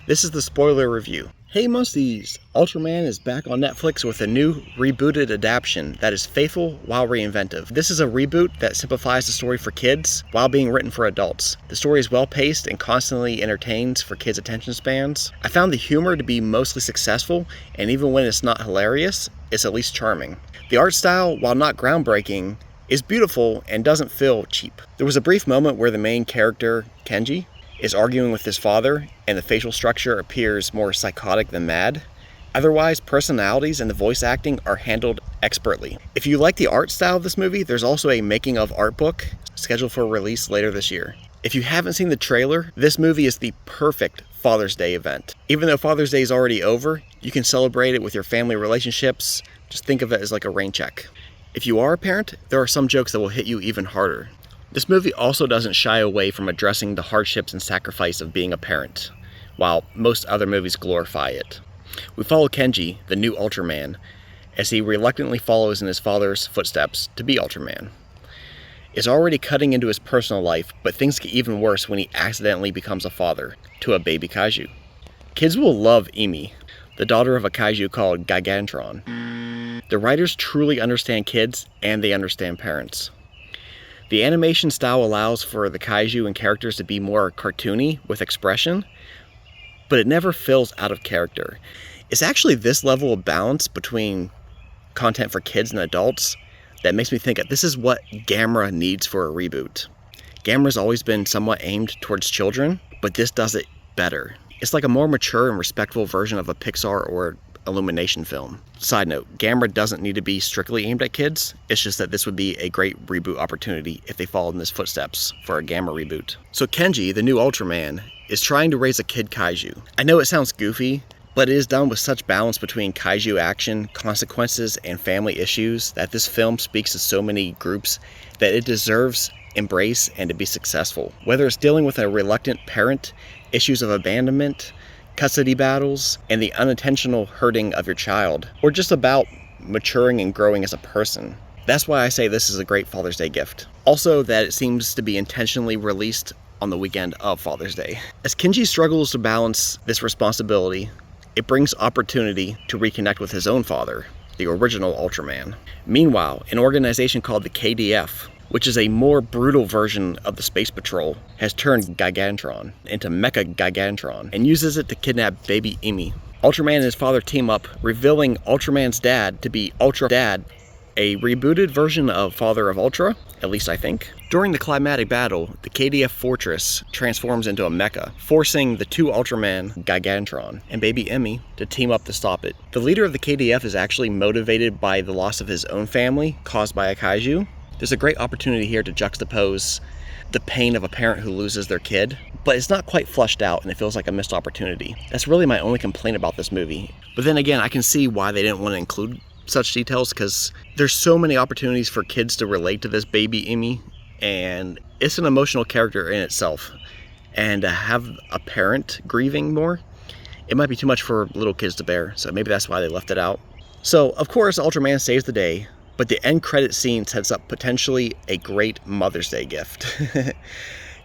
This is the spoiler review. Hey Musties! Ultraman is back on Netflix with a new rebooted adaptation that is faithful while reinventive. This is a reboot that simplifies the story for kids while being written for adults. The story is well paced and constantly entertains for kids' attention spans. I found the humor to be mostly successful, and even when it's not hilarious, it's at least charming. The art style, while not groundbreaking, is beautiful and doesn't feel cheap. There was a brief moment where the main character, Kenji, is arguing with his father, and the facial structure appears more psychotic than mad. Otherwise, personalities and the voice acting are handled expertly. If you like the art style of this movie, there's also a making of art book scheduled for release later this year. If you haven't seen the trailer, this movie is the perfect Father's Day event. Even though Father's Day is already over, you can celebrate it with your family relationships. Just think of it as like a rain check. If you are a parent, there are some jokes that will hit you even harder. This movie also doesn't shy away from addressing the hardships and sacrifice of being a parent, while most other movies glorify it. We follow Kenji, the new Ultraman, as he reluctantly follows in his father's footsteps to be Ultraman. It's already cutting into his personal life, but things get even worse when he accidentally becomes a father to a baby kaiju. Kids will love Emi, the daughter of a kaiju called Gigantron. The writers truly understand kids, and they understand parents. The animation style allows for the kaiju and characters to be more cartoony with expression, but it never feels out of character. It's actually this level of balance between content for kids and adults that makes me think that this is what Gamera needs for a reboot. Gamera's always been somewhat aimed towards children, but this does it better. It's like a more mature and respectful version of a Pixar or Illumination film. Side note, Gamera doesn't need to be strictly aimed at kids. It's just that this would be a great reboot opportunity if they followed in his footsteps for a Gamera reboot. So Kenji, the new Ultraman, is trying to raise a kid kaiju. I know it sounds goofy, but it is done with such balance between kaiju action, consequences, and family issues that this film speaks to so many groups that it deserves embrace and to be successful. Whether it's dealing with a reluctant parent, issues of abandonment, custody battles, and the unintentional hurting of your child, or just about maturing and growing as a person. That's why I say this is a great Father's Day gift. Also, that it seems to be intentionally released on the weekend of Father's Day. As Kenji struggles to balance this responsibility, it brings opportunity to reconnect with his own father, the original Ultraman. Meanwhile, an organization called the KDF, which is a more brutal version of the Space Patrol, has turned Gigantron into Mecha Gigantron and uses it to kidnap baby Emi. Ultraman and his father team up, revealing Ultraman's dad to be Ultra Dad, a rebooted version of Father of Ultra, at least I think. During the climatic battle, the KDF fortress transforms into a mecha, forcing the two Ultraman, Gigantron, and baby Emi to team up to stop it. The leader of the KDF is actually motivated by the loss of his own family caused by a kaiju. There's a great opportunity here to juxtapose the pain of a parent who loses their kid, but it's not quite fleshed out and it feels like a missed opportunity. That's really my only complaint about this movie. But then again, I can see why they didn't want to include such details, because there's so many opportunities for kids to relate to this baby Emi, and it's an emotional character in itself. And to have a parent grieving more, it might be too much for little kids to bear, so maybe that's why they left it out. So, of course, Ultraman saves the day, but the end credit scene sets up potentially a great Mother's Day gift.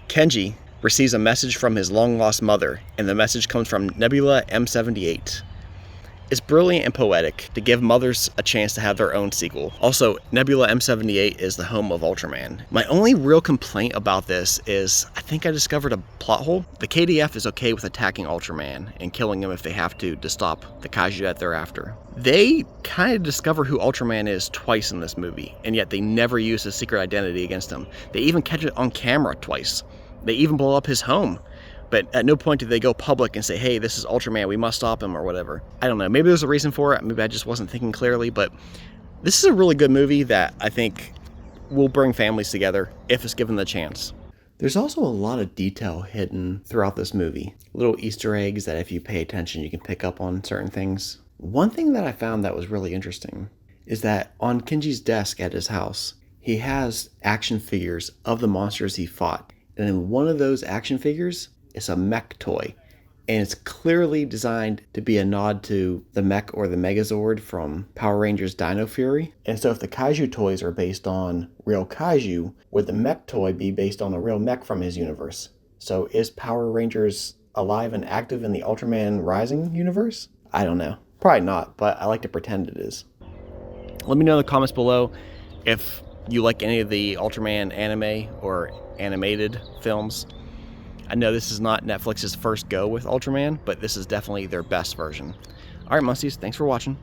Kenji receives a message from his long-lost mother, and the message comes from Nebula M78. It's brilliant and poetic to give mothers a chance to have their own sequel. Also, Nebula M78 is the home of Ultraman. My only real complaint about this is I think I discovered a plot hole. The KDF is okay with attacking Ultraman and killing him if they have to stop the kaiju that they're after. They kind of discover who Ultraman is twice in this movie, and yet they never use his secret identity against him. They even catch it on camera twice. They even blow up his home. But at no point did they go public and say, hey, this is Ultraman, we must stop him, or whatever. I don't know, maybe there's a reason for it, maybe I just wasn't thinking clearly, but this is a really good movie that I think will bring families together if it's given the chance. There's also a lot of detail hidden throughout this movie. Little Easter eggs that if you pay attention, you can pick up on certain things. One thing that I found that was really interesting is that on Kenji's desk at his house, he has action figures of the monsters he fought. And in one of those action figures, it's a mech toy, and it's clearly designed to be a nod to the mech or the Megazord from Power Rangers Dino Fury. And so if the kaiju toys are based on real kaiju, would the mech toy be based on a real mech from his universe? So is Power Rangers alive and active in the Ultraman Rising universe? I don't know. Probably not, but I like to pretend it is. Let me know in the comments below if you like any of the Ultraman anime or animated films. I know this is not Netflix's first go with Ultraman, but this is definitely their best version. Alright, Musties, thanks for watching.